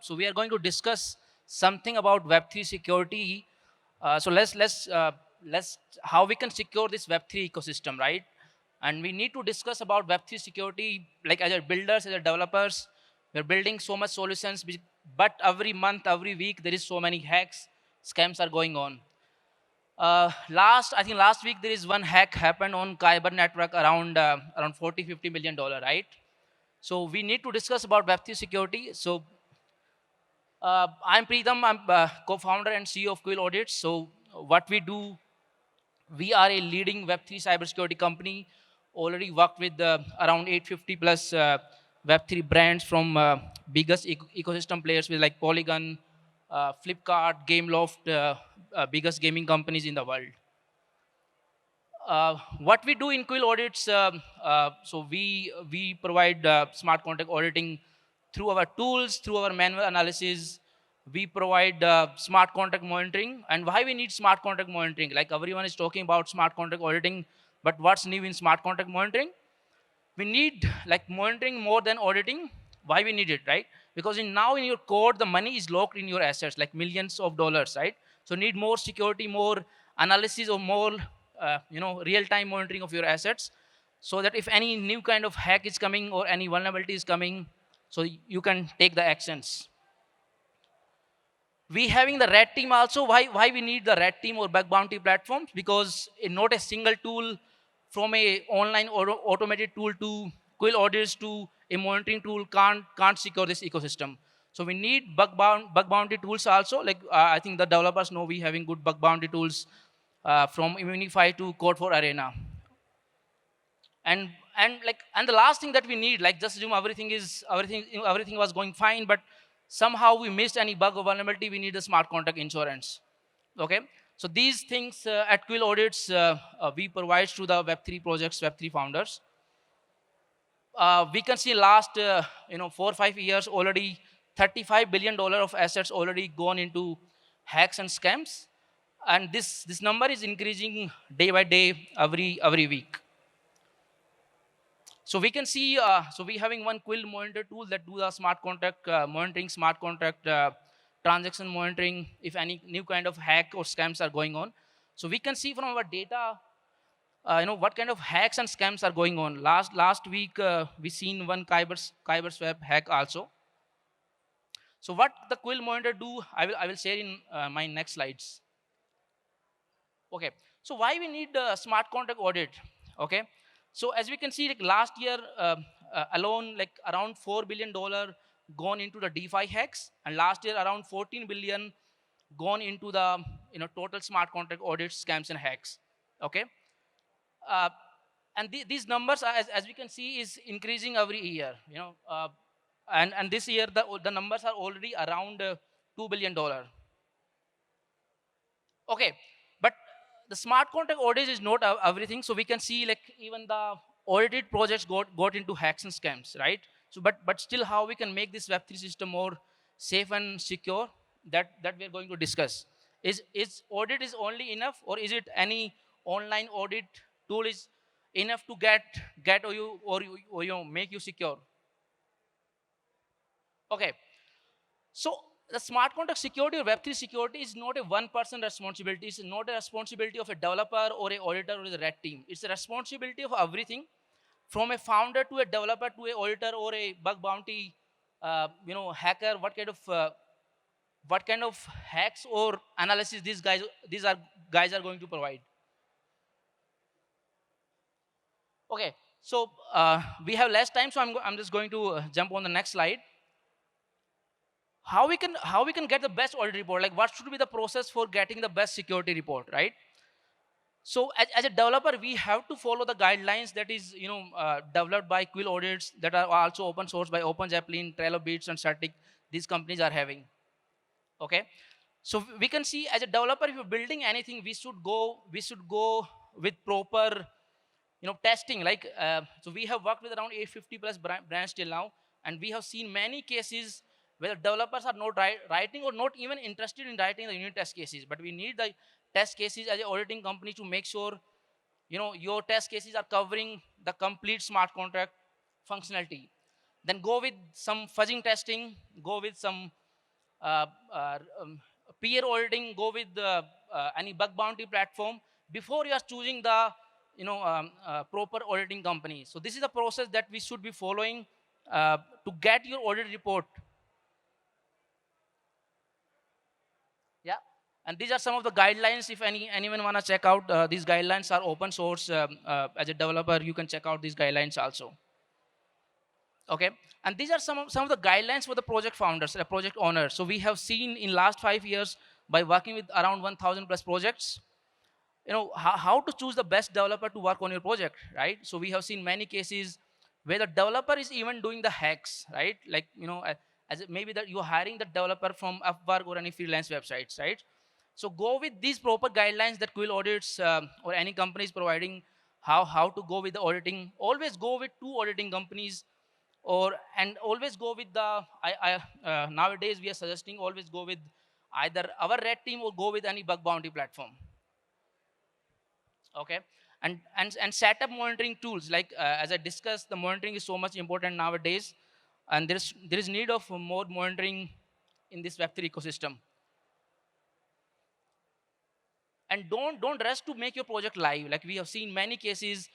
So we are going to discuss something about Web3 security. So let's how we can secure this Web3 ecosystem, right? And we need to discuss about Web3 security, like as a builders, as a developers. We're building so much solutions, but every month, every week, there is so many hacks, scams are going on. I think last week there is one hack happened on Kyber network around 40-50 million dollar, right? So we need to discuss about Web3 security. So I'm Preetam. I'm co-founder and CEO of QuillAudits. So what we do, we are a leading Web3 cybersecurity company. Already worked with around 850 plus Web3 brands from biggest ecosystem players with like Polygon, Flipkart, Gameloft, biggest gaming companies in the world. What we do in QuillAudits, so we provide smart contract auditing through our tools, through our manual analysis. We provide smart contract monitoring. And why we need smart contract monitoring? Like everyone is talking about smart contract auditing, but what's new in smart contract monitoring? We need like monitoring more than auditing. Why we need it, right? Because now in your code, the money is locked in your assets, like millions of dollars, right? So need more security, more analysis, or more real-time monitoring of your assets, so that if any new kind of hack is coming or any vulnerability is coming, so you can take the actions. We having the red team also. Why we need the red team or bug bounty platforms? Because not a single tool, from a online or automated tool to QuillAudits to a monitoring tool, can't secure this ecosystem. So we need bug bounty tools also. Like I think the developers know we having good bug bounty tools from Immunify to Code for Arena. And the last thing that we need, like just assume everything was going fine, but somehow we missed any bug or vulnerability, we need a smart contract insurance. Okay, so these things at QuillAudits we provide to the Web3 projects, Web3 founders. We can see last 4 or 5 years already, $35 billion of assets already gone into hacks and scams, and this number is increasing day by day, every week. So we can see, so we having one Quill monitor tool that do the smart contract monitoring, smart contract transaction monitoring, if any new kind of hack or scams are going on. So we can see from our data, what kind of hacks and scams are going on. Last week, we seen one Cyberswap hack also. So what the Quill monitor do, I will share in my next slides. Okay, so why we need the smart contract audit? Okay, so as we can see, like last year alone, like around $4 billion gone into the DeFi hacks, and last year around 14 billion gone into the total smart contract audits, scams, and hacks. Okay, uh, and these numbers, as we can see, is increasing every year. And this year the numbers are already around $2 billion. Okay, but the smart contract audit is not everything. So we can see like even the audited projects got into hacks and scams, right? So but still, how we can make this Web3 system more safe and secure, that we are going to discuss. Is audit is only enough, or is it any online audit tool is enough to get or make you secure? Okay, so the smart contract security or Web3 security is not a one-person responsibility. It's not a responsibility of a developer or a auditor or the red team. It's a responsibility of everything, from a founder to a developer to a auditor or a bug bounty, hacker. What kind of hacks or analysis these guys are going to provide. Okay, so we have less time, so I'm just going to jump on the next slide. How we can get the best audit report? Like what should be the process for getting the best security report, right? So as a developer, we have to follow the guidelines that is developed by QuillAudits, that are also open source by OpenZeppelin, Trello Beats, and Static. These companies are having. Okay, so we can see as a developer, if you're building anything, we should go with proper testing. Like so we have worked with around 850 plus brands till now, and we have seen many cases where developers are not writing or not even interested in writing the unit test cases, but we need the test cases as an auditing company to make sure your test cases are covering the complete smart contract functionality. Then go with some fuzzing testing, go with some uh, uh, um, peer auditing, go with any bug bounty platform before you are choosing the proper auditing company. So this is the process that we should be following to get your audit report. Yeah, and these are some of the guidelines. If anyone wanna check out, these guidelines are open source. As a developer, you can check out these guidelines also. Okay, and these are some of the guidelines for the project founders, project owners. So we have seen in last 5 years by working with around 1,000 plus projects, how to choose the best developer to work on your project, right? So we have seen many cases where the developer is even doing the hacks, right? Like, as maybe that you're hiring the developer from Upwork or any freelance websites, right? So go with these proper guidelines that QuillAudits or any company is providing, how to go with the auditing. Always go with two auditing companies, and always go with the nowadays we are suggesting always go with either our red team or go with any bug bounty platform. Okay, and set up monitoring tools, like as I discussed, the monitoring is so much important nowadays, and there is need of more monitoring in this web3 ecosystem. And don't rush to make your project live. Like we have seen many cases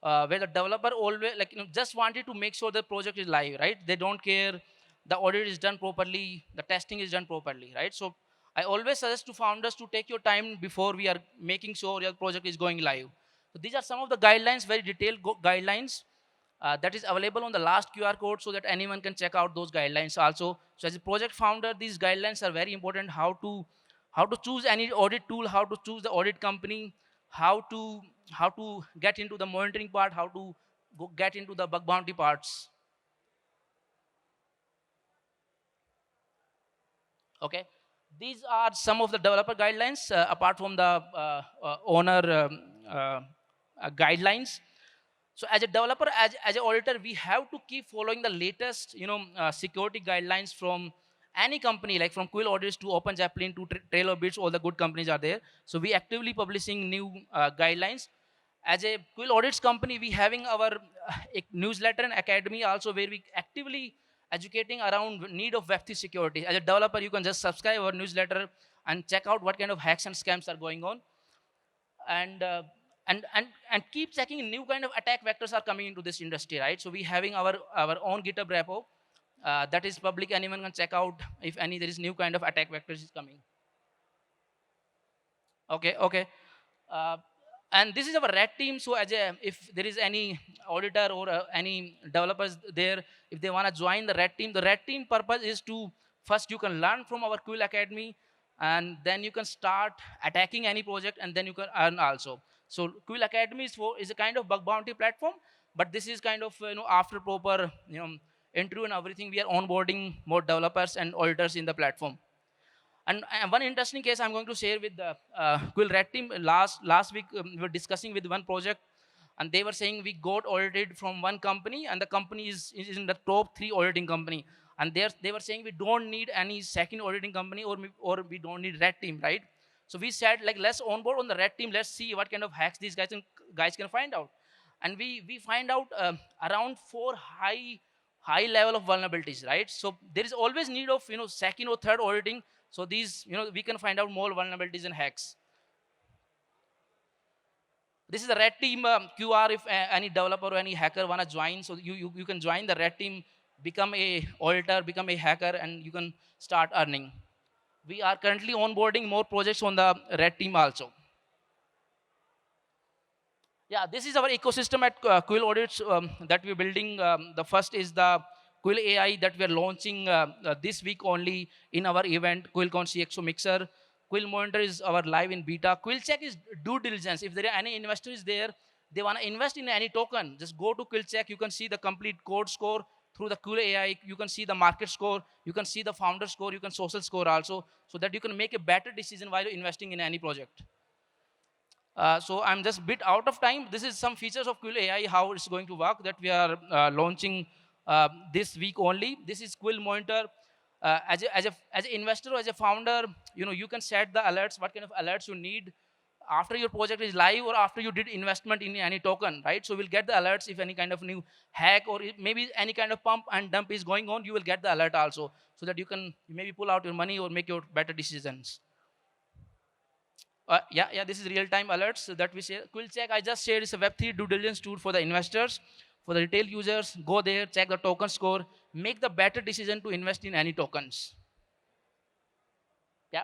where the developer always, like, just wanted to make sure the project is live, right? They don't care the audit is done properly, the testing is done properly, right? So I always suggest to founders to take your time before we are making sure your project is going live. So these are some of the guidelines, very detailed guidelines that is available on the last QR code, so that anyone can check out those guidelines also. So as a project founder, these guidelines are very important. How to choose any audit tool, how to choose the audit company, how to get into the monitoring part, how to get into the bug bounty parts. Okay, these are some of the developer guidelines apart from the owner guidelines. So as a developer, as an auditor, we have to keep following the latest security guidelines from any company, like from QuillAudits to Open Zeppelin to TrailorBits. All the good companies are there, so we actively publishing new guidelines. As a QuillAudits company, we having our newsletter and academy also, where we actively educating around need of web3 security. As a developer, you can just subscribe our newsletter and check out what kind of hacks and scams are going on, and keep checking new kind of attack vectors are coming into this industry, right? So we having our own GitHub repo that is public. Anyone can check out if any there is new kind of attack vectors is coming. Okay. uh, and this is our red team. So as a, if there is any auditor or any developers there, if they want to join the red team purpose is to, first you can learn from our Quill Academy, and then you can start attacking any project, and then you can earn also. So Quill Academy is a kind of bug bounty platform, but this is kind of after proper interview and everything, we are onboarding more developers and auditors in the platform. And one interesting case I'm going to share with the Quill Red team. Last week, we were discussing with one project, and they were saying we got audited from one company, and the company is in the top 3 auditing company. And they were saying we don't need any second auditing company, or we don't need Red team, right? So we said, like, let's onboard on the Red team. Let's see what kind of hacks these guys can find out. And we find out around 4 high level of vulnerabilities, right? So there is always need of second or third auditing. So these, we can find out more vulnerabilities and hacks. This is the red team QR. If any developer or any hacker wanna join, so you can join the red team, become a auditor, become a hacker, and you can start earning. We are currently onboarding more projects on the red team also. Yeah, this is our ecosystem at QuillAudits that we're building. The first is the Quill AI that we're launching this week only in our event, QuillCon CXO Mixer. Quill Monitor is our live in beta. Quill Check is due diligence. If there are any investors there, they want to invest in any token, just go to Quill Check. You can see the complete code score through the Quill AI. You can see the market score. You can see the founder score. You can social score also, so that you can make a better decision while investing in any project. So I'm just a bit out of time. This is some features of Quill AI, how it's going to work, that we are launching this week only. This is Quill Monitor. As an investor or as a founder, you can set the alerts, what kind of alerts you need. after your project is live or after you did investment in any token, right? So we'll get the alerts if any kind of new hack or maybe any kind of pump and dump is going on, you will get the alert also, so that you can maybe pull out your money or make your better decisions. Yeah, this is real-time alerts that we say. QuillCheck, I just shared, is a Web3 due diligence tool for the investors. For the retail users, go there, check the token score, make the better decision to invest in any tokens. Yeah.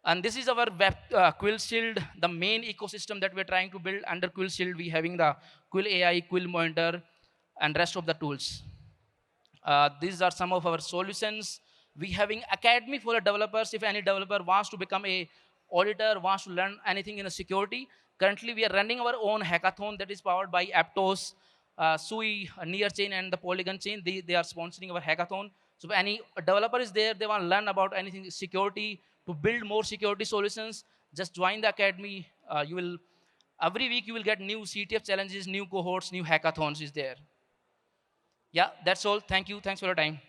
And this is our web Quill Shield, the main ecosystem that we're trying to build. Under Quill Shield, we having the Quill AI, Quill Monitor, and rest of the tools. These are some of our solutions. We having academy for the developers. If any developer wants to become a auditor, wants to learn anything in the security, currently we are running our own hackathon that is powered by Aptos, Sui, Nearchain, and the Polygon chain. They are sponsoring our hackathon. So if any developer is there, they want to learn about anything security, to build more security solutions, just join the academy. You will every week you will get new CTF challenges, new cohorts, new hackathons is there. Yeah, that's all. Thank you. Thanks for your time.